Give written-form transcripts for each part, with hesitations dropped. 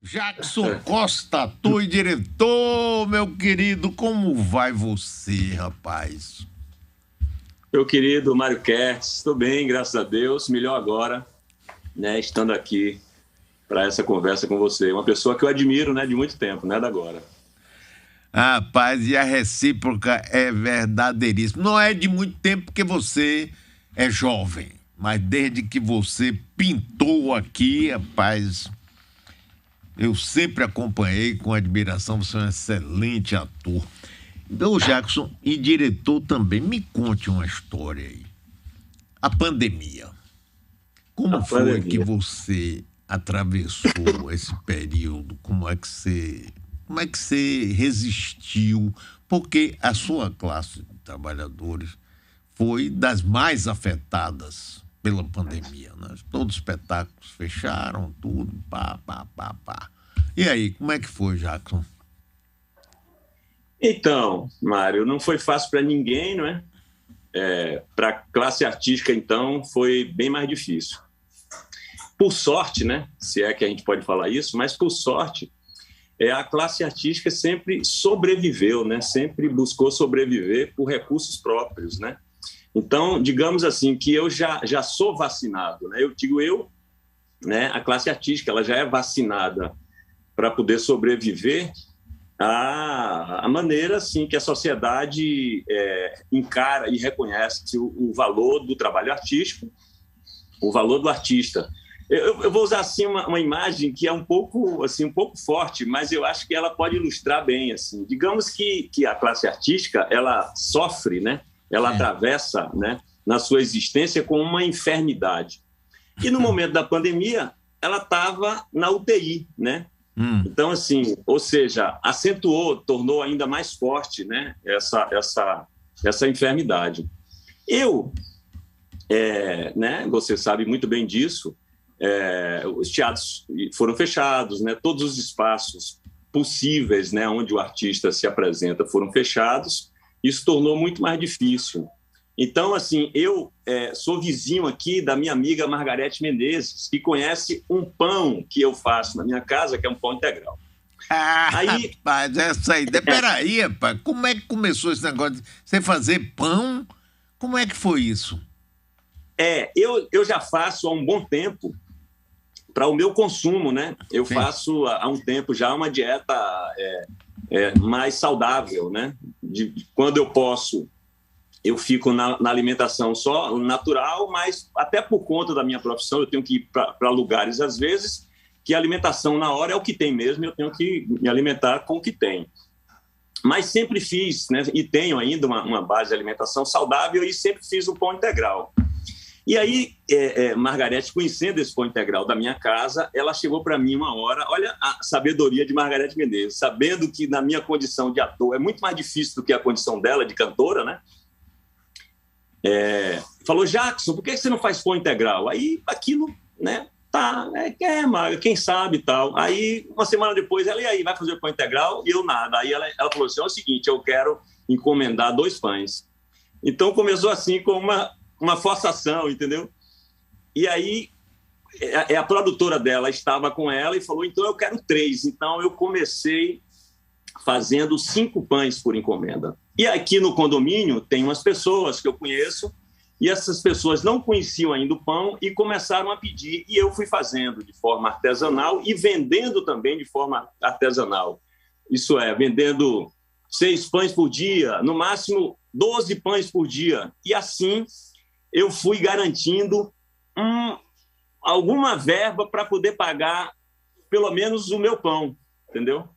Jackson Costa, ator e diretor, meu querido, como vai você, rapaz? Meu querido Mário Kertz, estou bem, graças a Deus. Melhor agora, né, estando aqui para essa conversa com você. Uma pessoa que eu admiro, né, de muito tempo, não é da agora. Rapaz, e a recíproca é verdadeiríssima. Não é de muito tempo porque você é jovem, mas desde que você pintou aqui, rapaz, eu sempre acompanhei com admiração. Você é um excelente ator. Então, Jackson, e diretor também, me conte uma história aí. A pandemia. A Como foi que pandemia. você atravessou esse período? Como é que você resistiu? Porque a sua classe de trabalhadores foi das mais afetadas pela pandemia, né? Todos os espetáculos fecharam, tudo, pá, pá, pá, pá. E aí, como é que foi, Jackson? Então, Mário, não foi fácil para ninguém, não é? Para a classe artística, então, foi bem mais difícil. Por sorte, né, se é que a gente pode falar isso, mas por sorte, a classe artística sempre sobreviveu, né? Sempre buscou sobreviver por recursos próprios, né? Então, digamos assim, que eu já sou vacinado, né? Eu digo eu, né? A classe artística ela já é vacinada para poder sobreviver à maneira assim que a sociedade encara e reconhece o valor do trabalho artístico, o valor do artista. Eu vou usar assim uma imagem que é um pouco forte, mas eu acho que ela pode ilustrar bem assim. Digamos que a classe artística ela sofre, né? Ela Sim. atravessa, né, na sua existência com uma enfermidade. E no momento da pandemia, ela estava na UTI, né? Hum. Então, assim, ou seja, acentuou, tornou ainda mais forte, né, essa enfermidade. Eu, né, você sabe muito bem disso, os teatros foram fechados, né, todos os espaços possíveis, né, onde o artista se apresenta foram fechados, isso tornou muito mais difícil. Então, assim, eu sou vizinho aqui da minha amiga Margarete Menezes, que conhece um pão que eu faço na minha casa, que é um pão integral. Ah, Aí, rapaz, essa ideia. Peraí, rapaz, como é que começou esse negócio de você fazer pão? Como é que foi isso? eu já faço há um bom tempo para o meu consumo, né? Eu Sim. faço há um tempo já uma dieta mais saudável, né? Quando eu posso, eu fico na alimentação só natural, mas até por conta da minha profissão, eu tenho que ir para lugares, às vezes, que a alimentação na hora é o que tem mesmo, eu tenho que me alimentar com o que tem. Mas sempre fiz, né, e tenho ainda uma base de alimentação saudável e sempre fiz o pão integral. E aí, Margarete, conhecendo esse pão integral da minha casa, ela chegou para mim uma hora, olha a sabedoria de Margarete Menezes, sabendo que na minha condição de ator é muito mais difícil do que a condição dela de cantora, né? Falou, Jackson, por que você não faz pão integral? Aí aquilo, né, tá, Maga, quem sabe e tal. Aí, uma semana depois, ela, e aí, vai fazer o pão integral? E eu nada. Aí ela falou assim, é o seguinte, eu quero encomendar 2 pães. Então, começou assim com uma forçação, entendeu? E aí, a produtora dela estava com ela e falou, então eu quero 3. Então, eu comecei fazendo 5 pães por encomenda. E aqui no condomínio tem umas pessoas que eu conheço e essas pessoas não conheciam ainda o pão e começaram a pedir. E eu fui fazendo de forma artesanal e vendendo também de forma artesanal. Isso é, vendendo 6 pães por dia, no máximo 12 pães por dia. E assim eu fui garantindo alguma verba para poder pagar pelo menos o meu pão, entendeu?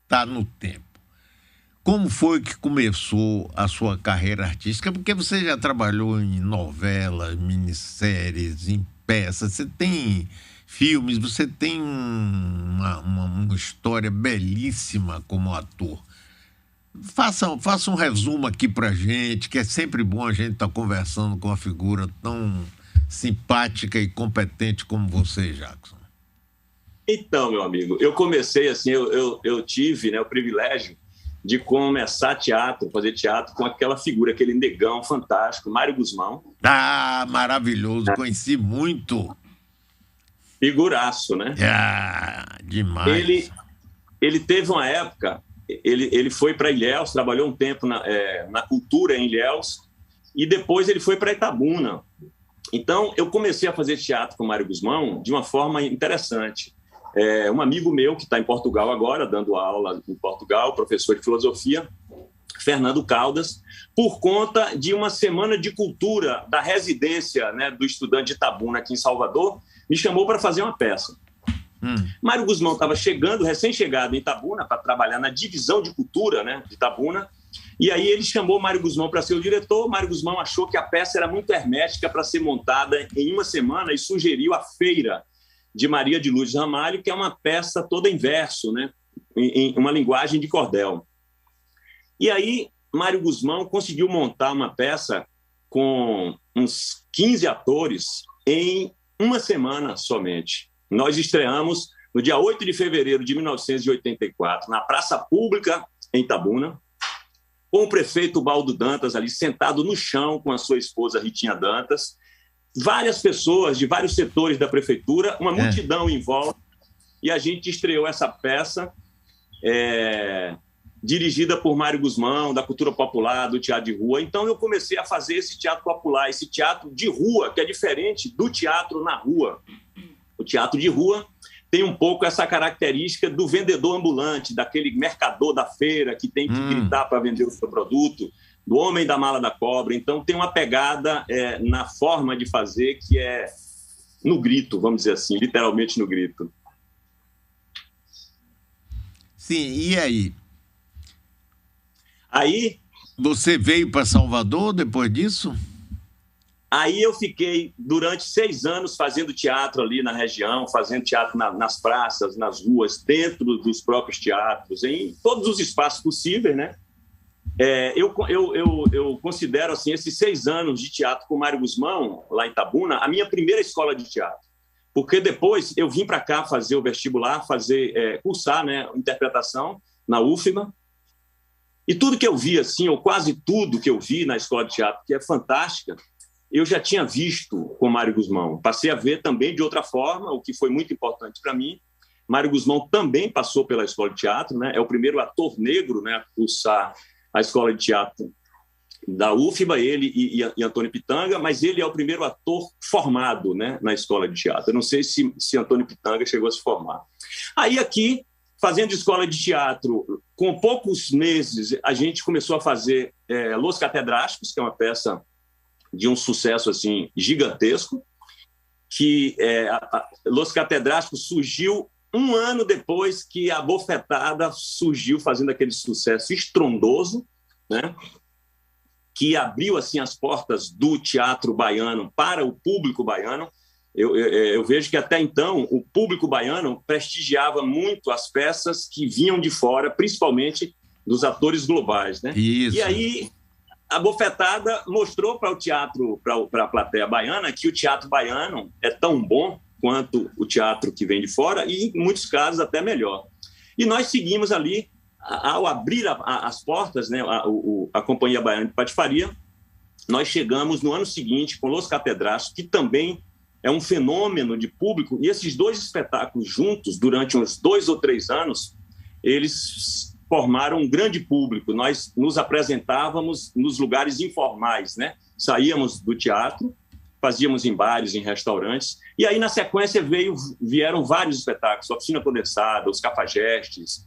Tá no tempo. Como foi que começou a sua carreira artística? Porque você já trabalhou em novelas, minisséries, em peças, você tem filmes, você tem uma história belíssima como ator. Faça um resumo aqui pra gente, que é sempre bom a gente estar conversando com uma figura tão simpática e competente como você, Jackson. Então, meu amigo, eu comecei assim, eu tive, né, o privilégio de começar teatro, fazer teatro com aquela figura, aquele negão fantástico, Mário Guzmão. Ah, maravilhoso, conheci muito. Figuraço, né? Demais. Ele teve uma época, ele foi para Ilhéus, trabalhou um tempo na cultura em Ilhéus, e depois ele foi para Itabuna. Então, eu comecei a fazer teatro com o Mário Guzmão de uma forma interessante. Um amigo meu, que está em Portugal agora, dando aula em Portugal, professor de filosofia, Fernando Caldas, por conta de uma semana de cultura da residência, né, do estudante de Itabuna aqui em Salvador, me chamou para fazer uma peça. Mário Guzmão estava recém-chegado em Itabuna, para trabalhar na divisão de cultura, né, de Itabuna, e aí ele chamou Mário Guzmão para ser o diretor. Mário Guzmão achou que a peça era muito hermética para ser montada em uma semana e sugeriu a Feira de Maria de Lourdes Ramalho, que é uma peça toda em verso, né, em uma linguagem de cordel. E aí Mário Guzmão conseguiu montar uma peça com uns 15 atores em uma semana somente. Nós estreamos no dia 8 de fevereiro de 1984, na Praça Pública, em Itabuna, com o prefeito Baldo Dantas ali sentado no chão com a sua esposa Ritinha Dantas, várias pessoas de vários setores da prefeitura, uma multidão em volta, e a gente estreou essa peça dirigida por Mário Guzmão, da cultura popular, do teatro de rua. Então eu comecei a fazer esse teatro popular, esse teatro de rua, que é diferente do teatro na rua. O teatro de rua tem um pouco essa característica do vendedor ambulante, daquele mercador da feira que tem que gritar para vender o seu produto, do homem da mala da cobra. Então tem uma pegada na forma de fazer que é no grito, vamos dizer assim, literalmente no grito. Sim, e aí? Aí... Você veio para Salvador depois disso? Aí eu fiquei durante 6 anos fazendo teatro ali na região, fazendo teatro nas praças, nas ruas, dentro dos próprios teatros, em todos os espaços possíveis, né? Eu considero assim, esses 6 anos de teatro com o Mário Guzmão, lá em Itabuna, a minha primeira escola de teatro. Porque depois eu vim para cá fazer o vestibular, cursar, né, interpretação na UFMA. E tudo que eu vi, assim, ou quase tudo que eu vi na escola de teatro, que é fantástica, eu já tinha visto com Mário Guzmão. Passei a ver também de outra forma, o que foi muito importante para mim. Mário Guzmão também passou pela escola de teatro, né? É o primeiro ator negro, né, a cursar a escola de teatro da UFBA, ele e Antônio Pitanga, mas ele é o primeiro ator formado, né, na escola de teatro. Eu não sei se Antônio Pitanga chegou a se formar. Aí aqui, fazendo escola de teatro, com poucos meses, a gente começou a fazer Los Catedráticos, que é uma peça de um sucesso assim gigantesco, que Los Catedráticos surgiu um ano depois que a Bofetada surgiu, fazendo aquele sucesso estrondoso, né, que abriu assim as portas do teatro baiano para o público baiano. Eu vejo que até então o público baiano prestigiava muito as peças que vinham de fora, principalmente dos atores globais, né? Isso. E aí a Bofetada mostrou para o teatro, para a plateia baiana, que o teatro baiano é tão bom quanto o teatro que vem de fora e, em muitos casos, até melhor. E nós seguimos ali, ao abrir as portas, né, a Companhia Baiana de Patifaria, nós chegamos no ano seguinte com Los Catedráticos, que também é um fenômeno de público, e esses 2 espetáculos juntos, durante uns 2 ou 3 anos, eles formaram um grande público. Nós nos apresentávamos nos lugares informais, né? Saíamos do teatro, fazíamos em bares, em restaurantes, e aí na sequência vieram vários espetáculos, Oficina Condensada, Os Cafajestes,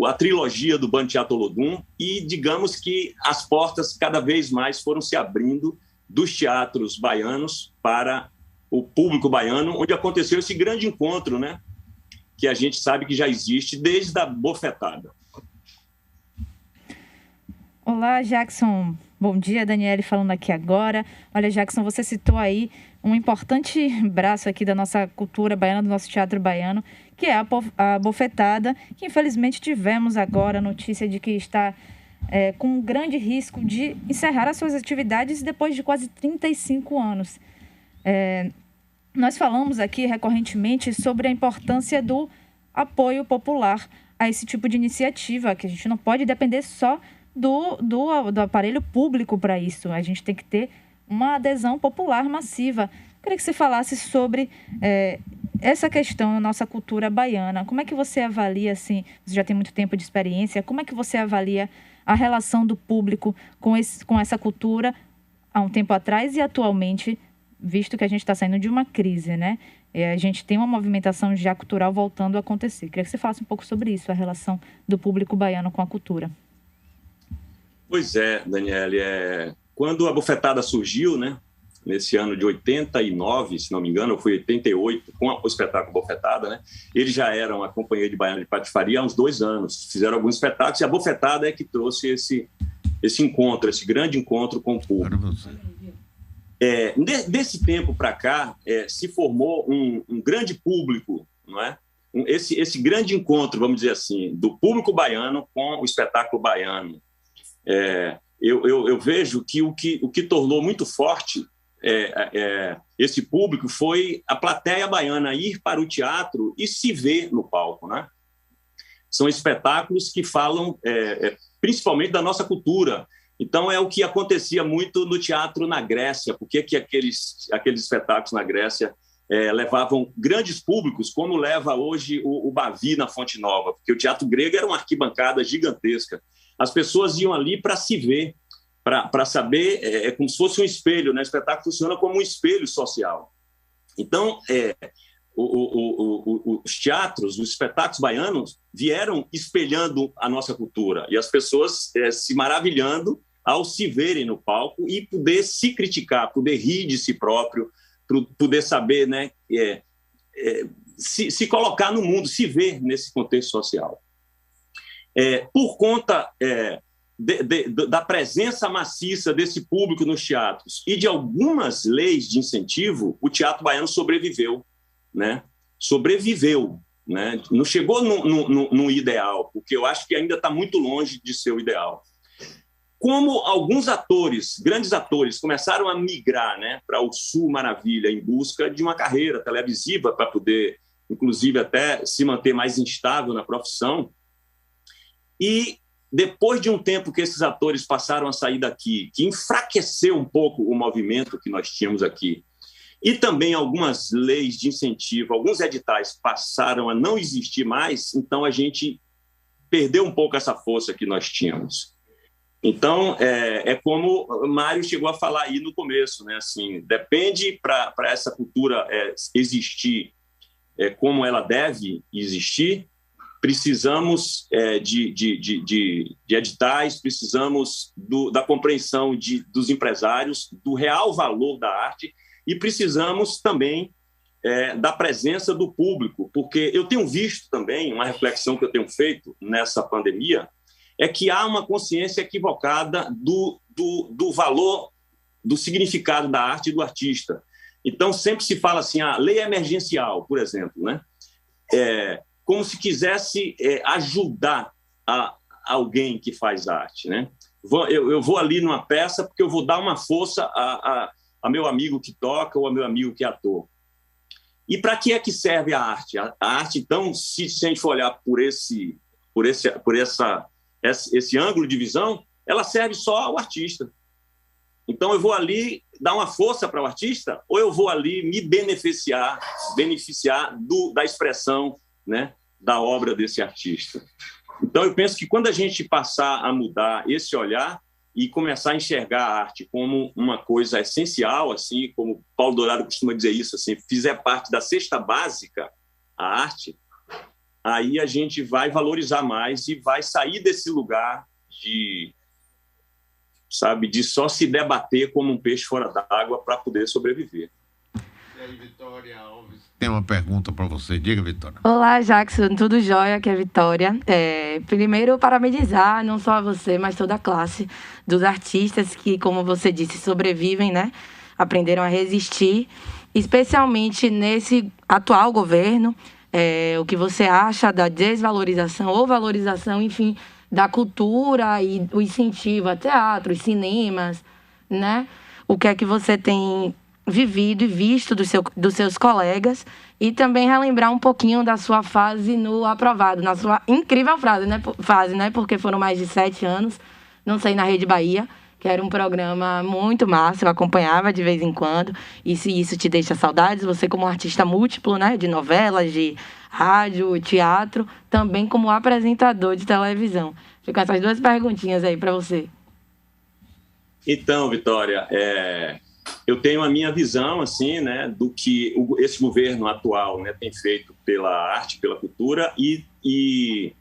a trilogia do Bando Teatro Olodum, e digamos que as portas cada vez mais foram se abrindo dos teatros baianos para o público baiano, onde aconteceu esse grande encontro, né, que a gente sabe que já existe desde a Bofetada. Olá, Jackson. Bom dia, Daniele falando aqui agora. Olha, Jackson, você citou aí um importante braço aqui da nossa cultura baiana, do nosso teatro baiano, que é a Bofetada, que infelizmente tivemos agora a notícia de que está com um grande risco de encerrar as suas atividades depois de quase 35 anos. Nós falamos aqui recorrentemente sobre a importância do apoio popular a esse tipo de iniciativa, que a gente não pode depender só do aparelho público para isso. A gente tem que ter uma adesão popular massiva. Queria que você falasse sobre essa questão, nossa cultura baiana, como é que você avalia, assim, você já tem muito tempo de experiência, como é que você avalia a relação do público com essa cultura há um tempo atrás e atualmente, visto que a gente está saindo de uma crise, né? A gente tem uma movimentação já cultural voltando a acontecer. Queria que você falasse um pouco sobre isso, a relação do público baiano com a cultura. Pois é, Daniele, quando a bofetada surgiu, né, nesse ano de 89, se não me engano, ou foi 88, com o espetáculo Bofetada, né, eles já eram a Companhia de Baiano de Patifaria há uns 2 anos, fizeram alguns espetáculos e a Bofetada é que trouxe esse encontro, esse grande encontro com o público. Desse tempo para cá, se formou um grande público, não é? Esse grande encontro, vamos dizer assim, do público baiano com o espetáculo baiano. Eu vejo que o que tornou muito forte esse público foi a plateia baiana ir para o teatro e se ver no palco, né? São espetáculos que falam principalmente da nossa cultura. Então, é o que acontecia muito no teatro na Grécia. Por que aqueles espetáculos na Grécia levavam grandes públicos, como leva hoje o Bavi na Fonte Nova? Porque o teatro grego era uma arquibancada gigantesca. As pessoas iam ali para se ver, para saber, como se fosse um espelho, né? O espetáculo funciona como um espelho social. Então, os teatros, os espetáculos baianos vieram espelhando a nossa cultura e as pessoas se maravilhando ao se verem no palco e poder se criticar, poder rir de si próprio, poder saber, né, se colocar no mundo, se ver nesse contexto social. Por conta da presença maciça desse público nos teatros e de algumas leis de incentivo, o teatro baiano sobreviveu, né? Sobreviveu, né? Não chegou no ideal, porque eu acho que ainda está muito longe de ser o ideal. Como alguns atores, grandes atores, começaram a migrar, né, para o Sul Maravilha em busca de uma carreira televisiva para poder, inclusive, até se manter mais instável na profissão. E depois de um tempo que esses atores passaram a sair daqui, que enfraqueceu um pouco o movimento que nós tínhamos aqui, e também algumas leis de incentivo, alguns editais passaram a não existir mais, então a gente perdeu um pouco essa força que nós tínhamos. Então, como o Mário chegou a falar aí no começo, né? Assim, depende para essa cultura existir como ela deve existir, precisamos de editais, precisamos da compreensão dos empresários, do real valor da arte e precisamos também da presença do público, porque eu tenho visto também, uma reflexão que eu tenho feito nessa pandemia, é que há uma consciência equivocada do valor, do significado da arte e do artista. Então, sempre se fala assim, a lei emergencial, por exemplo, né? Como se quisesse ajudar alguém que faz arte, né? Eu vou ali numa peça porque eu vou dar uma força a meu amigo que toca ou a meu amigo que é ator. E para que é que serve a arte? A arte, então, se a gente for olhar por esse ângulo de visão, ela serve só ao artista. Então, eu vou ali dar uma força para o artista ou eu vou ali me beneficiar da expressão, né, da obra desse artista. Então, eu penso que quando a gente passar a mudar esse olhar e começar a enxergar a arte como uma coisa essencial, assim, como Paulo Dourado costuma dizer isso, assim, fizer parte da cesta básica, a arte, aí a gente vai valorizar mais e vai sair desse lugar de só se debater como um peixe fora d'água para poder sobreviver. E aí, Vitória Alves, tem uma pergunta para você. Diga, Vitória. Olá, Jackson. Tudo jóia? Aqui é a Vitória. Primeiro, parabenizar não só a você, mas toda a classe dos artistas que, como você disse, sobrevivem, né? Aprenderam a resistir, especialmente nesse atual governo. O que você acha da desvalorização ou valorização, enfim, da cultura e o incentivo a teatros, cinemas, né? O que é que você tem vivido e visto dos seus colegas e também relembrar um pouquinho da sua fase no Aprovado, na sua incrível fase, né? Porque foram mais de 7 anos, não sei, na Rede Bahia, que era um programa muito massa, eu acompanhava de vez em quando. E se isso te deixa saudades, você como artista múltiplo, né, de novelas, de rádio, teatro, também como apresentador de televisão. Ficam essas duas perguntinhas aí para você. Então, Vitória, eu tenho a minha visão, assim, né, do que esse governo atual, né, tem feito pela arte, pela cultura, e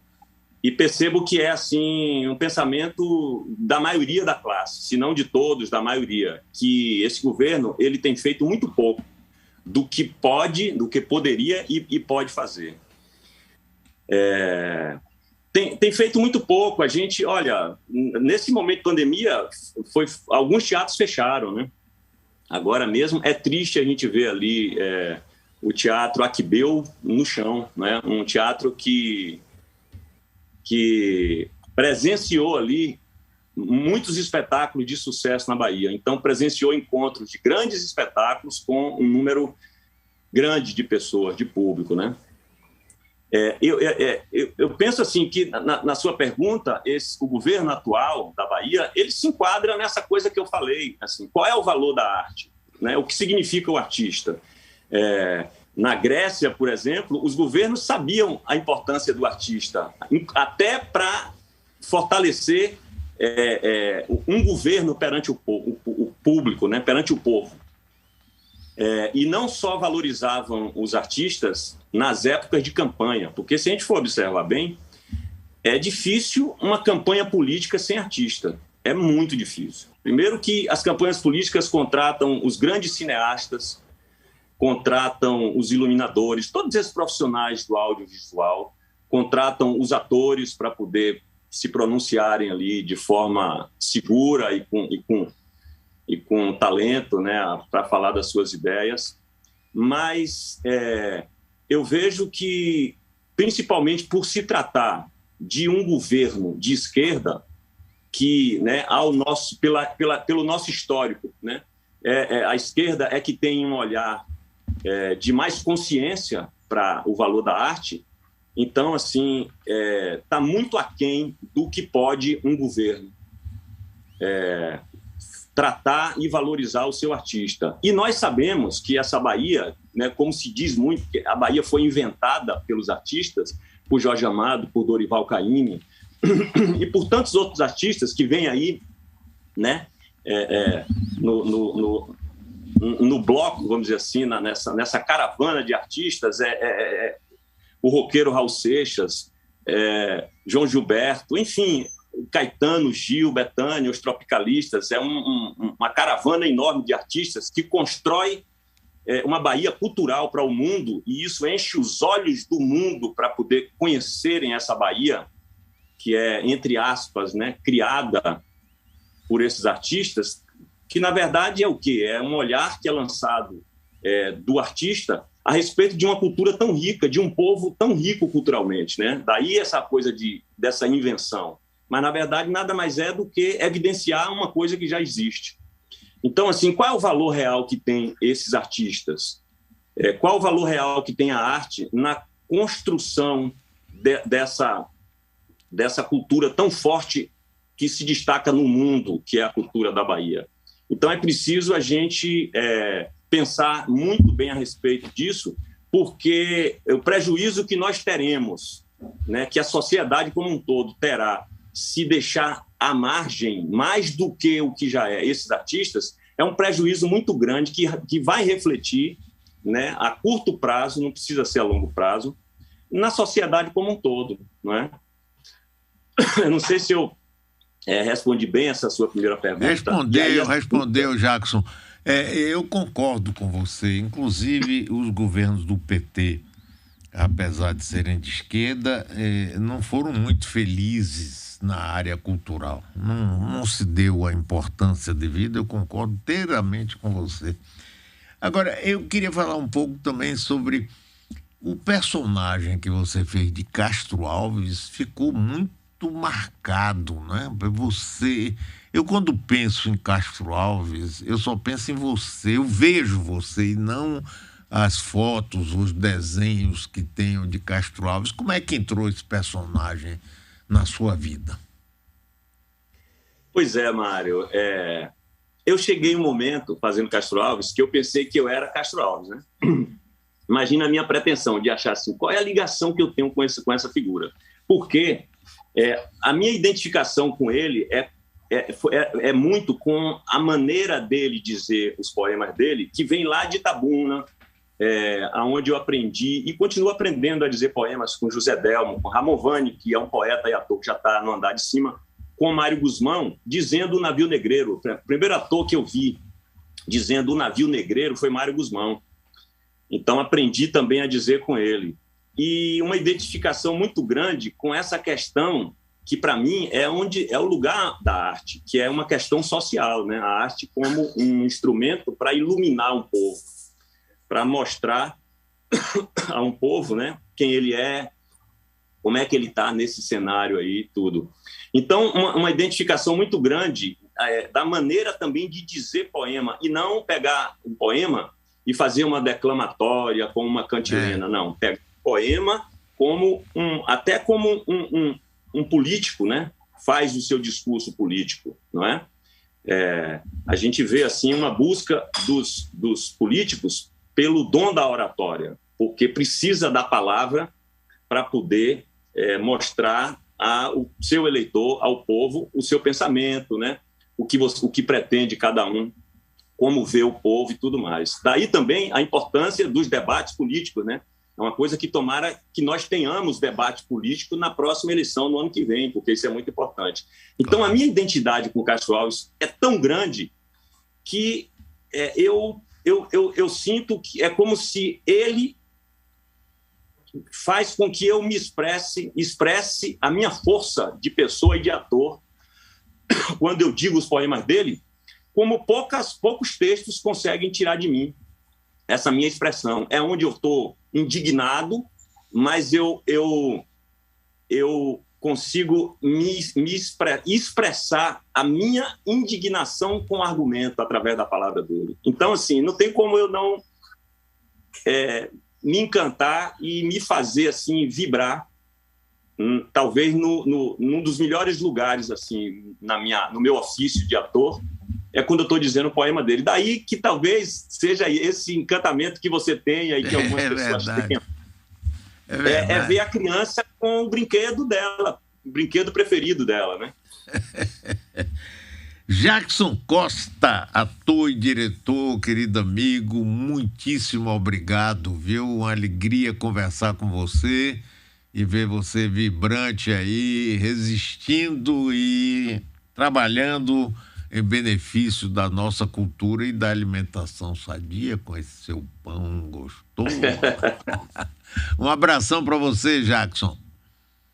percebo que é, assim, um pensamento da maioria da classe, se não de todos, da maioria, que esse governo, ele tem feito muito pouco do que pode, do que poderia e pode fazer. Tem feito muito pouco. A gente, olha, nesse momento de pandemia, alguns teatros fecharam, né? Agora mesmo é triste a gente ver ali o Teatro Aquibeu no chão, né? Um teatro que presenciou ali muitos espetáculos de sucesso na Bahia. Então, presenciou encontros de grandes espetáculos com um número grande de pessoas, de público, né? Eu penso assim que, na sua pergunta, o governo atual da Bahia, ele se enquadra nessa coisa que eu falei, assim, qual é o valor da arte, né? O que significa o artista? Na Grécia, por exemplo, os governos sabiam a importância do artista, até para fortalecer um governo perante o público, né? Perante o povo. E não só valorizavam os artistas nas épocas de campanha, porque se a gente for observar bem, é difícil uma campanha política sem artista, é muito difícil. Primeiro que as campanhas políticas contratam os grandes cineastas, contratam os iluminadores, todos esses profissionais do audiovisual, contratam os atores para poder se pronunciarem ali de forma segura e com talento, né, para falar das suas ideias. Mas eu vejo que, principalmente por se tratar de um governo de esquerda, que, né, pelo nosso histórico, né, a esquerda é que tem um olhar de mais consciência para o valor da arte. Então, assim, está muito aquém do que pode um governo tratar e valorizar o seu artista. E nós sabemos que essa Bahia, né, como se diz muito, que a Bahia foi inventada pelos artistas, por Jorge Amado, por Dorival Caymmi, e por tantos outros artistas que vêm aí, né, no bloco, vamos dizer assim, nessa caravana de artistas, o roqueiro Raul Seixas, João Gilberto, enfim, Caetano, Gil, Bethânia, os Tropicalistas. É uma caravana enorme de artistas que constrói uma Bahia cultural para o mundo, e isso enche os olhos do mundo para poder conhecerem essa Bahia, que é, entre aspas, né, criada por esses artistas, que, na verdade, é o quê? É um olhar que é lançado do artista a respeito de uma cultura tão rica, de um povo tão rico culturalmente, né? Daí essa coisa dessa invenção. Mas, na verdade, nada mais é do que evidenciar uma coisa que já existe. Então, assim, qual é o valor real que tem esses artistas? Qual é o valor real que tem a arte na construção dessa cultura tão forte que se destaca no mundo, que é a cultura da Bahia? Então, é preciso a gente pensar muito bem a respeito disso, porque o prejuízo que nós teremos, né, que a sociedade como um todo terá, se deixar à margem mais do que o que já esses artistas, é um prejuízo muito grande que vai refletir, né, a curto prazo, não precisa ser a longo prazo, na sociedade como um todo, não é? Eu não sei se eu respondi bem essa sua primeira pergunta. Respondeu, Jackson. Eu concordo com você. Inclusive, os governos do PT, apesar de serem de esquerda, não foram muito felizes na área cultural. Não se deu a importância devida. Eu concordo inteiramente com você. Agora, eu queria falar um pouco também sobre o personagem que você fez de Castro Alves. Ficou muito marcado, né? Eu quando penso em Castro Alves, eu só penso em você, eu vejo você e não as fotos, os desenhos que tenho de Castro Alves. Como é que entrou esse personagem na sua vida? Pois é, Mário. Eu cheguei um momento, fazendo Castro Alves, que eu pensei que eu era Castro Alves, né? Imagina a minha pretensão de achar assim, qual é a ligação que eu tenho com essa figura. Porque a minha identificação com ele é muito com a maneira dele dizer os poemas dele, que vem lá de Itabuna, onde eu aprendi e continuo aprendendo a dizer poemas com José Delmo, com Ramon Vani, que é um poeta e ator que já está no andar de cima, com Mário Guzmão, dizendo o navio negreiro. O primeiro ator que eu vi dizendo o navio negreiro foi Mário Guzmão. Então, aprendi também a dizer com ele. E uma identificação muito grande com essa questão que, para mim, é o lugar da arte, que é uma questão social, né? A arte como um instrumento para iluminar um povo, para mostrar a um povo, né, quem ele é, como é que ele está nesse cenário aí, tudo. Então, uma identificação muito grande da maneira também de dizer poema, e não pegar um poema e fazer uma declamatória como uma cantilena, não. Pega poema até como um político, né, faz o seu discurso político, não é? A gente vê assim uma busca dos políticos pelo dom da oratória, porque precisa da palavra para poder mostrar ao seu eleitor, ao povo, o seu pensamento, né? O que pretende cada um, como vê o povo e tudo mais. Daí também a importância dos debates políticos, né? É uma coisa que tomara que nós tenhamos debate político na próxima eleição, no ano que vem, porque isso é muito importante. Então, a minha identidade com o Castro Alves é tão grande que eu sinto que é como se ele faz com que eu me expresse a minha força de pessoa e de ator quando eu digo os poemas dele, como poucos textos conseguem tirar de mim essa minha expressão. É onde eu estou indignado, mas eu consigo expressar a minha indignação com argumento através da palavra dele. Então, assim, não tem como eu não me encantar e me fazer assim vibrar, talvez num dos melhores lugares assim no meu ofício de ator, é quando eu estou dizendo o poema dele. Daí que talvez seja esse encantamento que você tenha e que algumas pessoas têm. É ver a criança com o brinquedo dela, o brinquedo preferido dela, né? Jackson Costa, ator e diretor, querido amigo, muitíssimo obrigado, viu? Uma alegria conversar com você e ver você vibrante aí, resistindo e trabalhando em benefício da nossa cultura e da alimentação sadia com esse seu pão gostoso. Um abração para você, Jackson.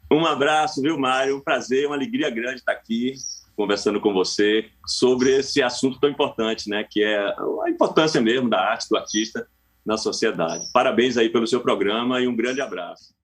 Um abraço, viu, Mário? Um prazer, uma alegria grande estar aqui conversando com você sobre esse assunto tão importante, né? Que é a importância mesmo da arte, do artista na sociedade. Parabéns aí pelo seu programa e um grande abraço.